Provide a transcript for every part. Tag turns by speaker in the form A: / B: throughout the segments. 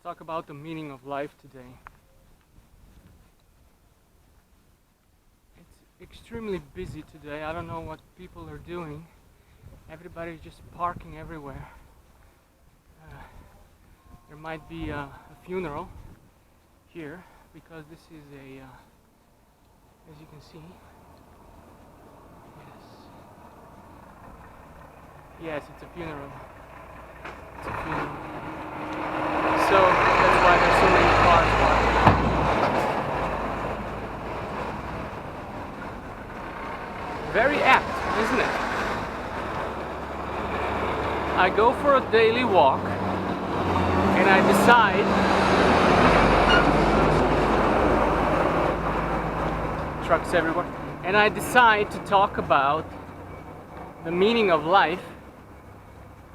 A: talk about the meaning of life today. It's extremely busy today. I don't know what people are doing. Everybody's just parking everywhere. There might be a funeral here because this is as you can see, yes, it's a funeral. It's a funeral. So that's why there's so many cars parked. Very apt, isn't it? I go for a daily walk and I decide trucks everywhere, and I decide to talk about the meaning of life.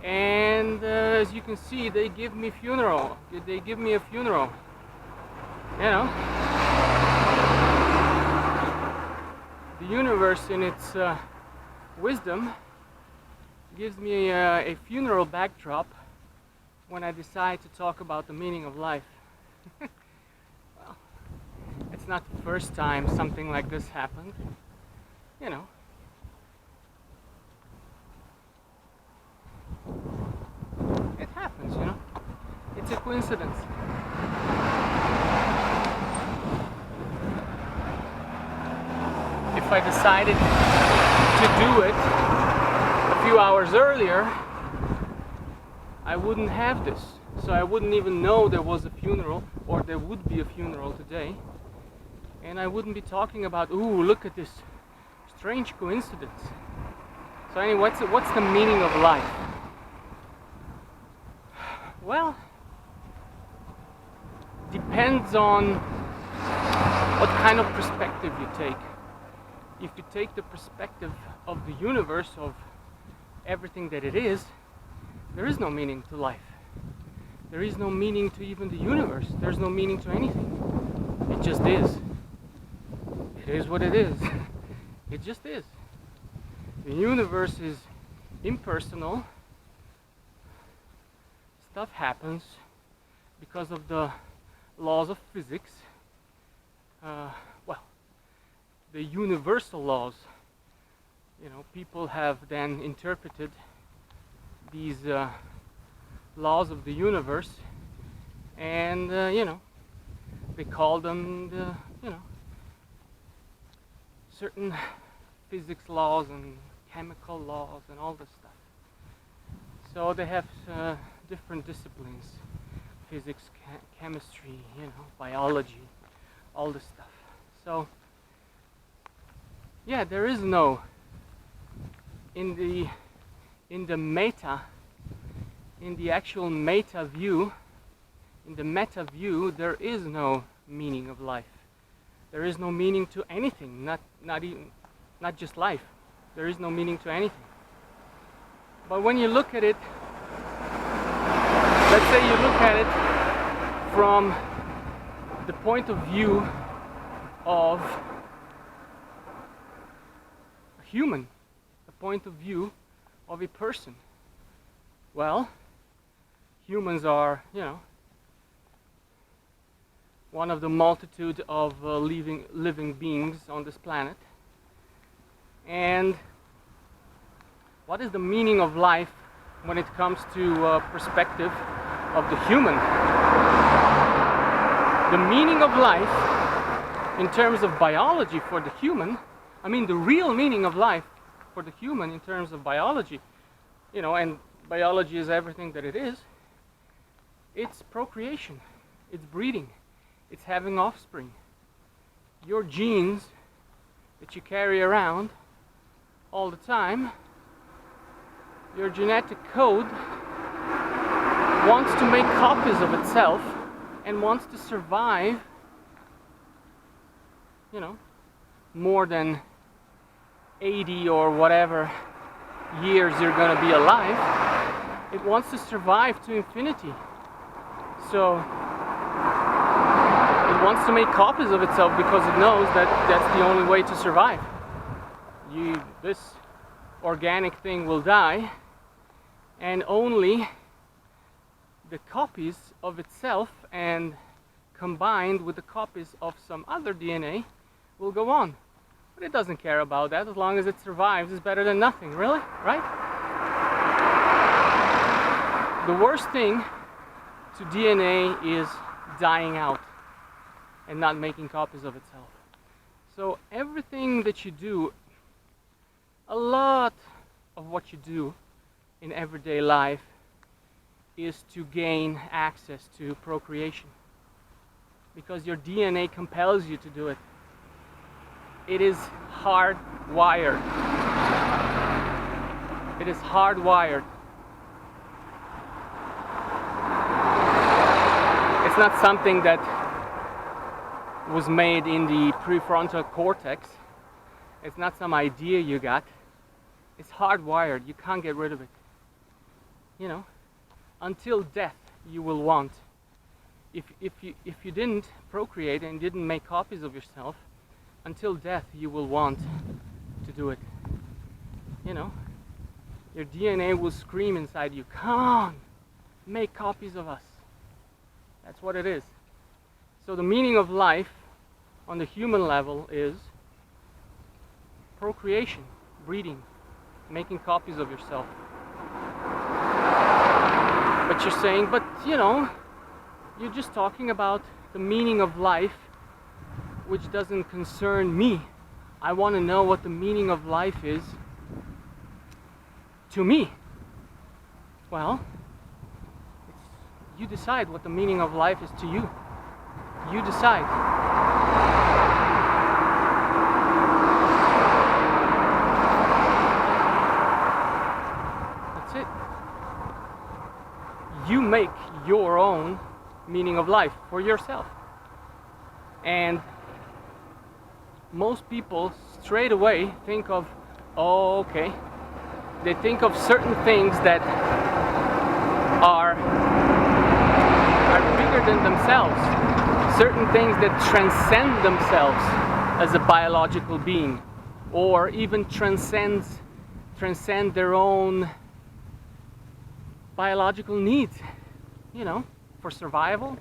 A: And as you can see, they give me funeral. They give me a funeral. You know, the universe, in its wisdom, gives me a funeral backdrop when I decide to talk about the meaning of life. Well, it's not the first time something like this happened. You know. It happens, you know. It's a coincidence. If I decided to do it a few hours earlier, I wouldn't have this. So I wouldn't even know there was a funeral, or there would be a funeral today. And I wouldn't be talking about, ooh, look at this strange coincidence. So anyway, what's the meaning of life? Well, depends on what kind of perspective you take. If you take the perspective of the universe, of everything that it is, there is no meaning to life. There is no meaning to even the universe. There's no meaning to anything. It just is. It is what it is. It just is. The universe is impersonal. Stuff happens because of the laws of physics. Well, the universal laws. You know, people have then interpreted these laws of the universe, and you know, they call them the, you know, certain physics laws and chemical laws and all this stuff. So they have different disciplines: physics, chemistry, you know, biology, all this stuff. So yeah, there is no, in the meta, in the actual meta view, in the meta view, there is no meaning of life. There is no meaning to anything, not just life. There is no meaning to anything. But when you look at it, let's say you look at it from the point of view of a human, the point of view of a person. Well, humans are, you know, one of the multitude of living beings on this planet. And what is the meaning of life when it comes to perspective of the human? The meaning of life in terms of biology for the human, I mean the real meaning of life for the human in terms of biology, you know, and biology is everything that it is. It's procreation, it's breeding, it's having offspring. Your genes that you carry around all the time, your genetic code wants to make copies of itself and wants to survive, you know, more than 80 or whatever years you're going to be alive. It wants to survive to infinity. So it wants to make copies of itself because it knows that that's the only way to survive. This organic thing will die, and only the copies of itself and combined with the copies of some other DNA will go on. But it doesn't care about that. As long as it survives, it's better than nothing, really, right? The worst thing to DNA is dying out and not making copies of itself. So everything that you do, a lot of what you do in everyday life is to gain access to procreation, because your DNA compels you to do it. It is hardwired. It is hardwired. It's not something that was made in the prefrontal cortex. It's not some idea you got. It's hardwired. You can't get rid of it. You know, until death you will want. If you didn't procreate and didn't make copies of yourself, until death you will want to do it. You know, your DNA will scream inside you, come on, make copies of us. That's what it is. So the meaning of life on the human level is procreation, breeding, making copies of yourself. But you're saying, but you know, you're just talking about the meaning of life, which doesn't concern me. I want to know what the meaning of life is to me. Well, you decide what the meaning of life is to you. You decide. That's it. You make your own meaning of life for yourself. And most people straight away think of, oh, okay, they think of certain things that are bigger than themselves, certain things that transcend themselves as a biological being, or even transcend their own biological needs, you know, for survival,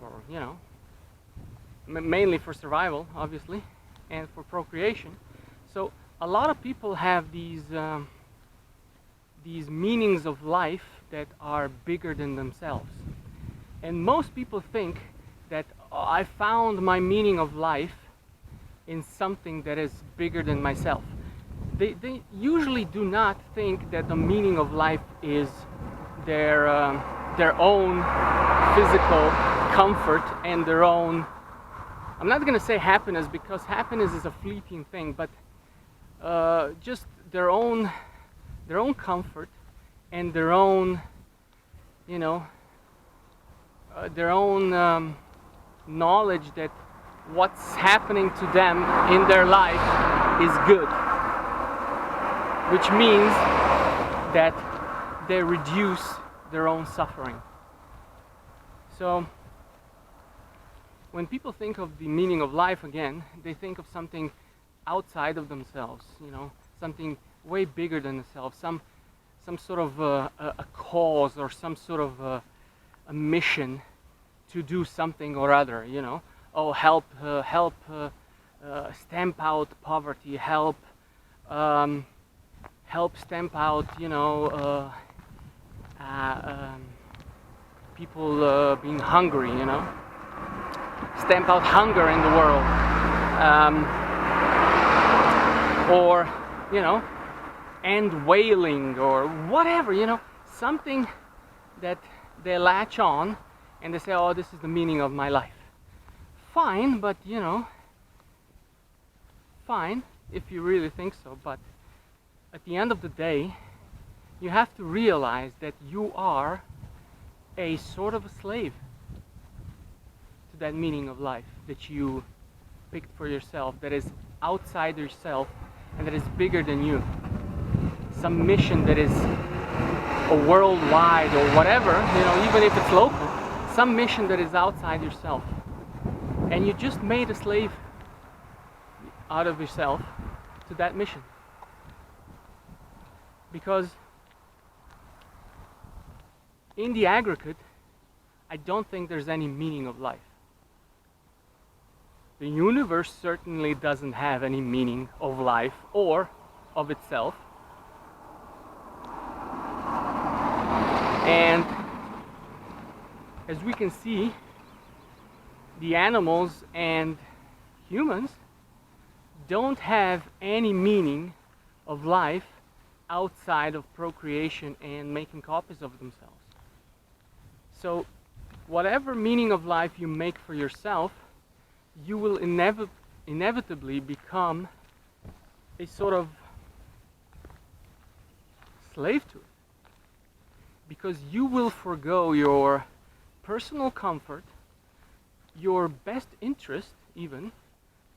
A: or, you know, mainly for survival, obviously, and for procreation. So a lot of people have these meanings of life that are bigger than themselves. And most people think that, oh, I found my meaning of life in something that is bigger than myself. They usually do not think that the meaning of life is their own physical comfort and their own, I'm not going to say happiness, because happiness is a fleeting thing, but just their own comfort and their own, you know, their own knowledge that what's happening to them in their life is good, which means that they reduce their own suffering. So when people think of the meaning of life again, they think of something outside of themselves, you know, something way bigger than themselves, some sort of a cause, or some sort of a mission to do something or other, you know. Oh, help stamp out poverty, help stamp out, you know, people being hungry, you know, stamp out hunger in the world, or, you know, end whaling, or whatever, you know, something that they latch on and they say, oh, this is the meaning of my life. Fine, but, you know, fine if you really think so, but at the end of the day, you have to realize that you are a sort of a slave to that meaning of life that you picked for yourself, that is outside yourself and that is bigger than you. Some mission that is a worldwide or whatever, you know, even if it's local, some mission that is outside yourself. And you just made a slave out of yourself to that mission. Because in the aggregate, I don't think there's any meaning of life. The universe certainly doesn't have any meaning of life or of itself. And as we can see, the animals and humans don't have any meaning of life outside of procreation and making copies of themselves. So whatever meaning of life you make for yourself, you will inevitably become a sort of slave to it. Because you will forgo your personal comfort, your best interest even.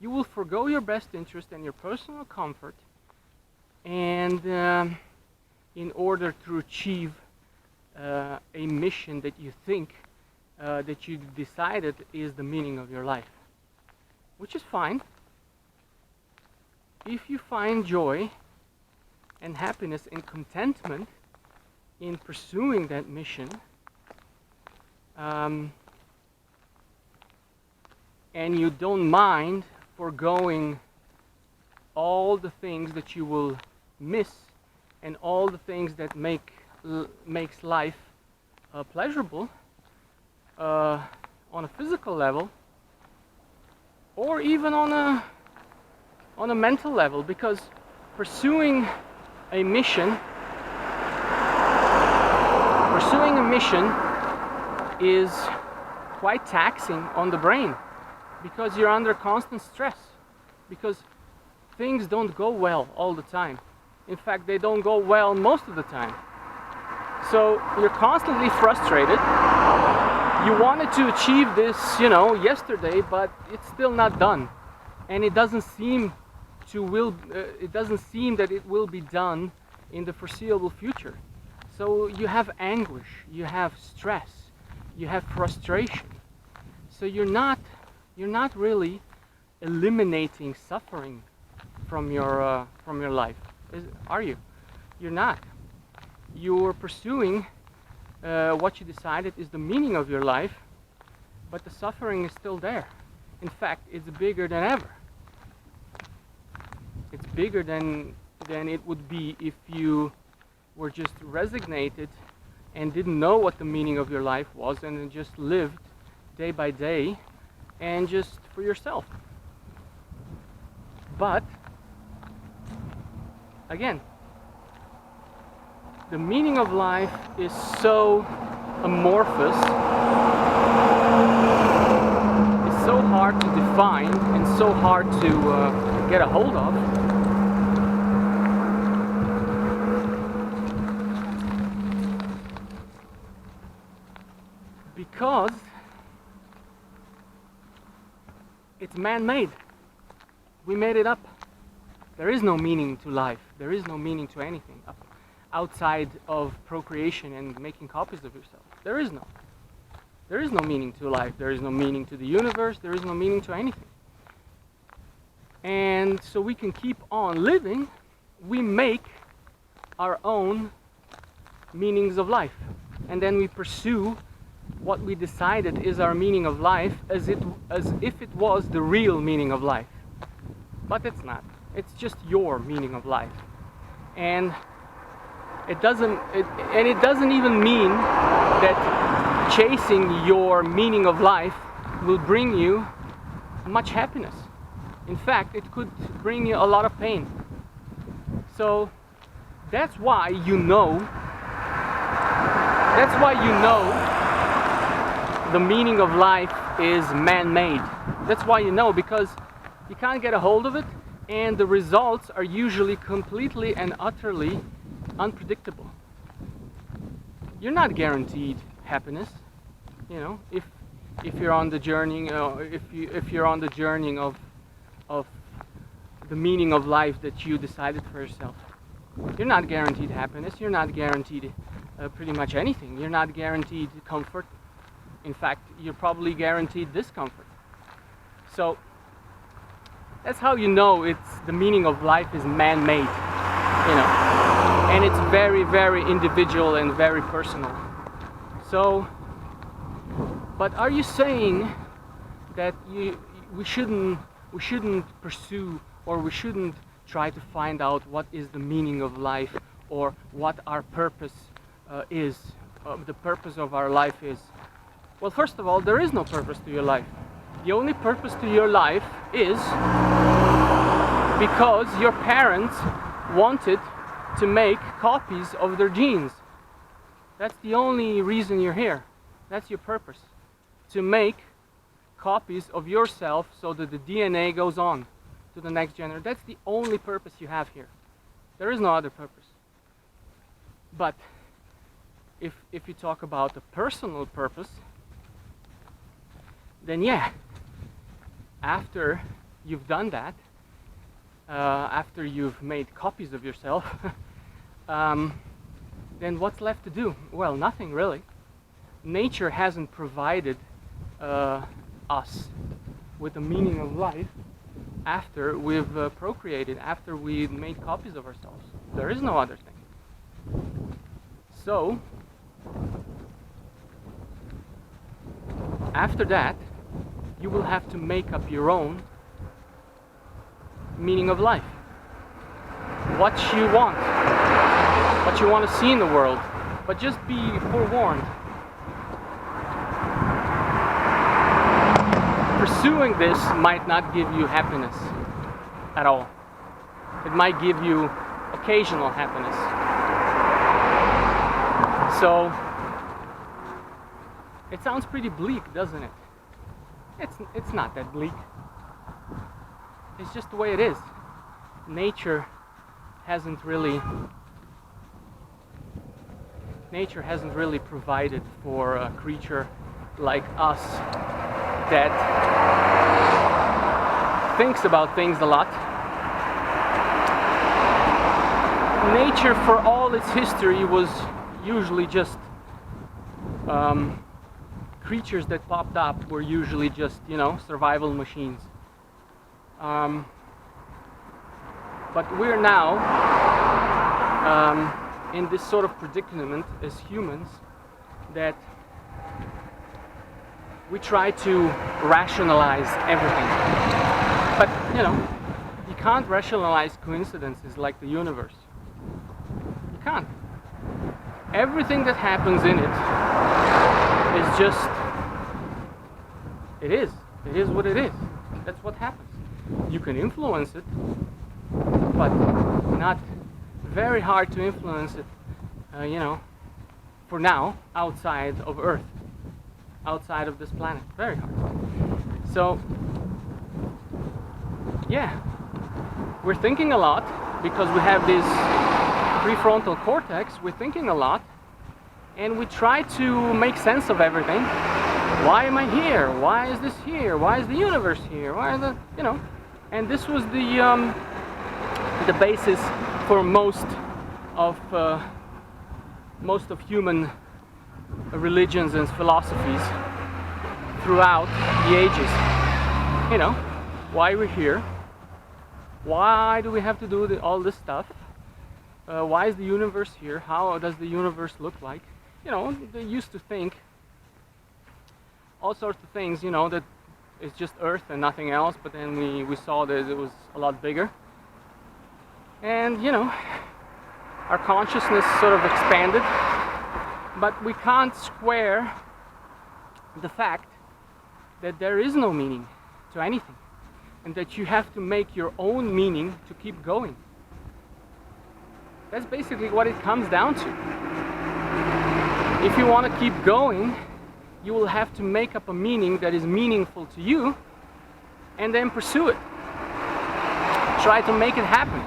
A: You will forgo your best interest and your personal comfort, and in order to achieve a mission that you think that you decided is the meaning of your life, which is fine. If you find joy and happiness and contentment in pursuing that mission, and you don't mind foregoing all the things that you will miss and all the things that makes life pleasurable on a physical level, or even on a mental level, because pursuing a mission is quite taxing on the brain, because you're under constant stress, because things don't go well all the time. In fact, they don't go well most of the time. So you're constantly frustrated. You wanted to achieve this, yesterday, but it's still not done, and it doesn't seem that it will be done in the foreseeable future. So you have anguish, you have stress, you have frustration. So you're not really eliminating suffering from your life, are you? You're not. You're pursuing what you decided is the meaning of your life, but the suffering is still there. In fact, it's bigger than ever. It's bigger than it would be if you were just resignated and didn't know what the meaning of your life was and just lived day by day and just for yourself. But again, the meaning of life is so amorphous, it's so hard to define and so hard to get a hold of. Because it's man-made. We made it up. There is no meaning to life. There is no meaning to anything outside of procreation and making copies of yourself. There is no. There is no meaning to life. There is no meaning to the universe. There is no meaning to anything. And so we can keep on living. We make our own meanings of life. And then we pursue what we decided is our meaning of life as if it was the real meaning of life. But it's not. It's just your meaning of life. And it doesn't even mean that chasing your meaning of life will bring you much happiness. In fact, it could bring you a lot of pain. So that's why you know the meaning of life is man-made. That's why you know, because you can't get a hold of it, and the results are usually completely and utterly unpredictable. You're not guaranteed happiness, if you're on the journey, if you're on the journey of the meaning of life that you decided for yourself. You're not guaranteed happiness. You're not guaranteed pretty much anything. You're not guaranteed comfort. In fact, you're probably guaranteed discomfort. So that's how you know it's the meaning of life is man-made, and it's very, very individual and very personal. So, but are you saying that we shouldn't pursue, or we shouldn't try to find out what is the meaning of life, or what our purpose is, the purpose of our life is? Well, first of all, there is no purpose to your life. The only purpose to your life is because your parents wanted to make copies of their genes. That's the only reason you're here. That's your purpose. To make copies of yourself so that the DNA goes on to the next generation. That's the only purpose you have here. There is no other purpose. But if you talk about a personal purpose, then yeah, after you've done that, after you've made copies of yourself, then what's left to do? Well, nothing really. Nature hasn't provided us with a meaning of life after we've procreated, after we've made copies of ourselves. There is no other thing. So, after that, you will have to make up your own meaning of life. What you want to see in the world. But just be forewarned. Pursuing this might not give you happiness at all. It might give you occasional happiness. So, it sounds pretty bleak, doesn't it? It's not that bleak. It's just the way it is. Nature hasn't really provided for a creature like us that thinks about things a lot. Nature, for all its history, was usually just creatures that popped up were usually just, survival machines. But we're now in this sort of predicament as humans that we try to rationalize everything. But, you can't rationalize coincidences like the universe. You can't. Everything that happens in it is just, it is. It is what it is. That's what happens. You can influence it, but not very hard to influence it, for now, outside of Earth, outside of this planet. Very hard. So, yeah, we're thinking a lot because we have this prefrontal cortex. We're thinking a lot, and we try to make sense of everything. Why am I here? Why is this here? Why is the universe here? Why is the, And this was the basis for most of human religions and philosophies throughout the ages. Why we're here? Why do we have to do all this stuff? Why is the universe here? How does the universe look like? They used to think all sorts of things, that it's just Earth and nothing else, but then we saw that it was a lot bigger. And, our consciousness sort of expanded, but we can't square the fact that there is no meaning to anything, and that you have to make your own meaning to keep going. That's basically what it comes down to. If you want to keep going, you will have to make up a meaning that is meaningful to you, and then pursue it. Try to make it happen.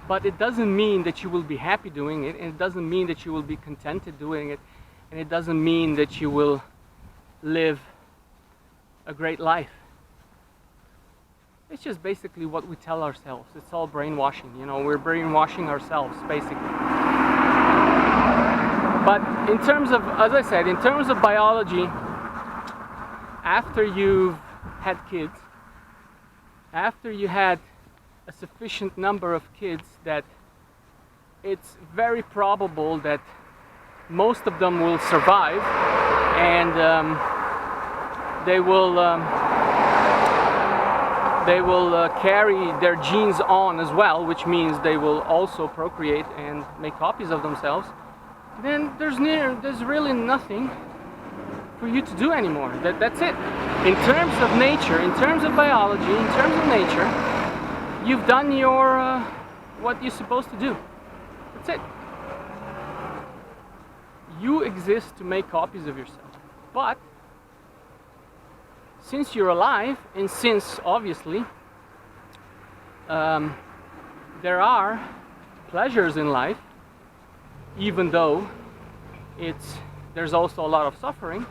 A: But it doesn't mean that you will be happy doing it, and it doesn't mean that you will be contented doing it, and it doesn't mean that you will live a great life. It's just basically what we tell ourselves. It's all brainwashing, we're brainwashing ourselves, basically. But in terms of, as I said, in terms of biology, after you've had kids, after you had a sufficient number of kids, that it's very probable that most of them will survive, and they will carry their genes on as well, which means they will also procreate and make copies of themselves, then there's really nothing for you to do anymore. That's it. In terms of nature, in terms of biology, in terms of nature, you've done your what you're supposed to do. That's it. You exist to make copies of yourself. But since you're alive, and since obviously there are pleasures in life, even though there's also a lot of suffering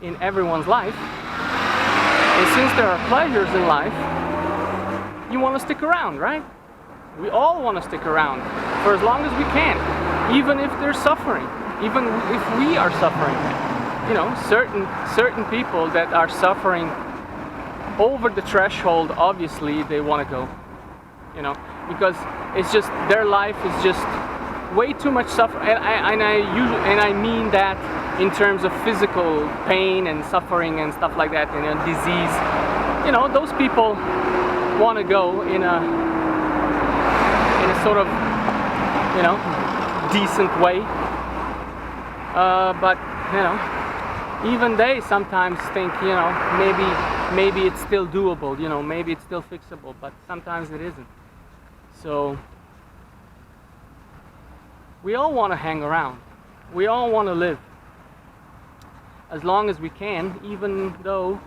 A: in everyone's life, and since there are pleasures in life, you want to stick around, right? We all want to stick around for as long as we can, even if there's suffering, even if we are suffering. You know, certain people that are suffering over the threshold, obviously they want to go, you know, because it's just their life is just way too much suffering, and I mean that in terms of physical pain and suffering and stuff like that, and disease. You know, those people want to go in a sort of, you know, decent way, but you know, even they sometimes think, you know, maybe it's still doable, you know, maybe it's still fixable, but sometimes it isn't. So we all want to hang around. We all want to live as long as we can, even though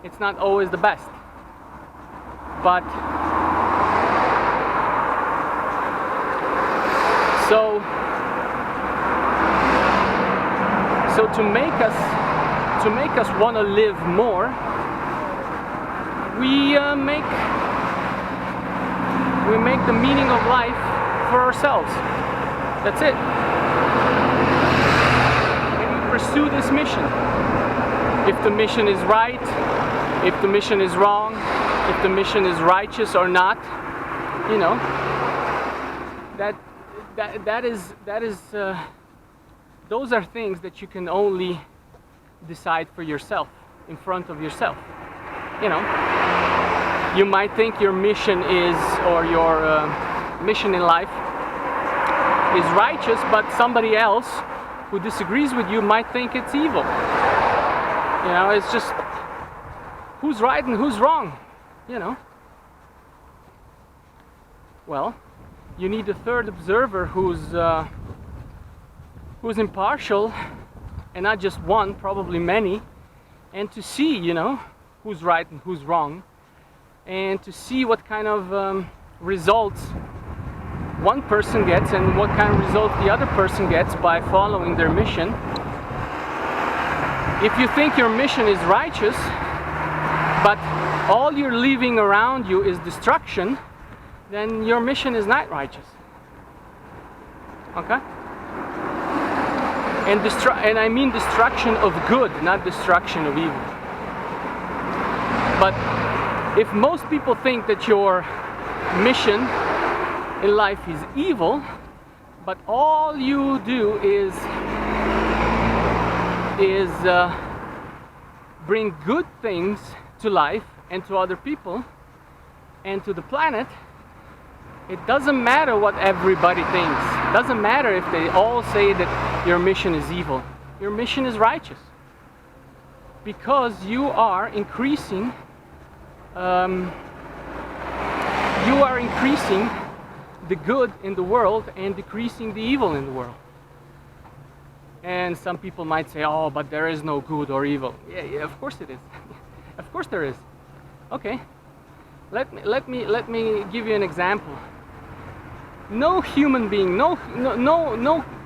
A: it's not always the best. But so to make us want to live more, we make the meaning of life for ourselves. That's it. And we pursue this mission. If the mission is right, if the mission is wrong, if the mission is righteous or not, you know, that is those are things that you can only decide for yourself, in front of yourself. You know, you might think your mission is, or your mission in life is righteous, but somebody else who disagrees with you might think it's evil. You know, it's just who's right and who's wrong, you know. Well, you need a third observer who's impartial, and not just one, probably many, and to see, you know, who's right and who's wrong, and to see what kind of results one person gets and what kind of results the other person gets by following their mission. If you think your mission is righteous, but all you're leaving around you is destruction, then your mission is not righteous. Okay? And I mean destruction of good, not destruction of evil. But if most people think that your mission in life is evil, but all you do is bring good things to life and to other people and to the planet, it doesn't matter what everybody thinks. It doesn't matter if they all say that your mission is evil. Your mission is righteous, because you are increasing the good in the world and decreasing the evil in the world. And some people might say, oh, but there is no good or evil. Yeah, of course it is. Of course there is. Okay, let me give you an example. No human being,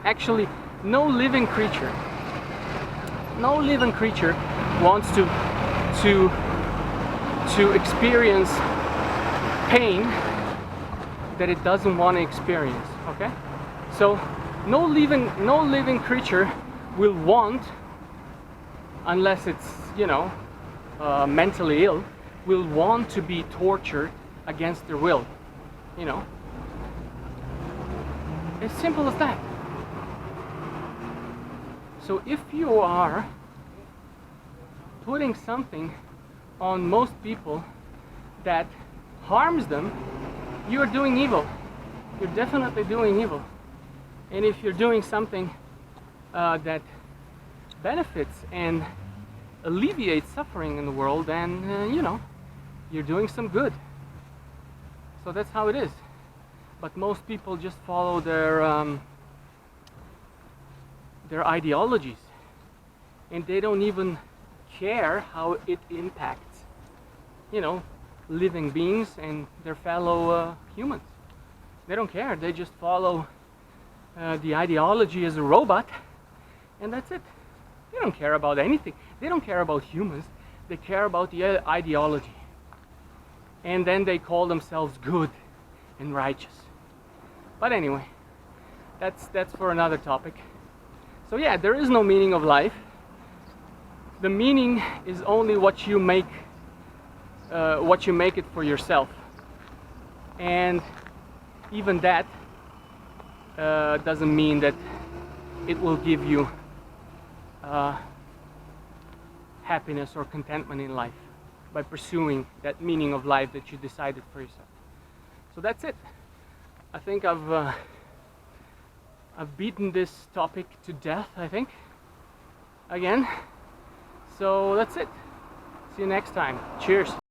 A: actually no living creature wants to experience pain that it doesn't want to experience. Okay, so no living creature will want, unless it's, you know, mentally ill, will want to be tortured against their will. You know, as simple as that. So if you are putting something on most people that harms them, you're doing evil. You're definitely doing evil. And if you're doing something that benefits and alleviates suffering in the world, then you're doing some good. So that's how it is. But most people just follow their ideologies, and they don't even care how it impacts, living beings and their fellow humans. They don't care. They just follow the ideology as a robot, and that's it. They don't care about anything. They don't care about humans. They care about the ideology. And then they call themselves good and righteous. But anyway, that's for another topic. So yeah, there is no meaning of life. The meaning is only what you make it for yourself. And even that doesn't mean that it will give you happiness or contentment in life by pursuing that meaning of life that you decided for yourself. So that's it. I think I've beaten this topic to death, I think, again. So that's it. See you next time. Cheers.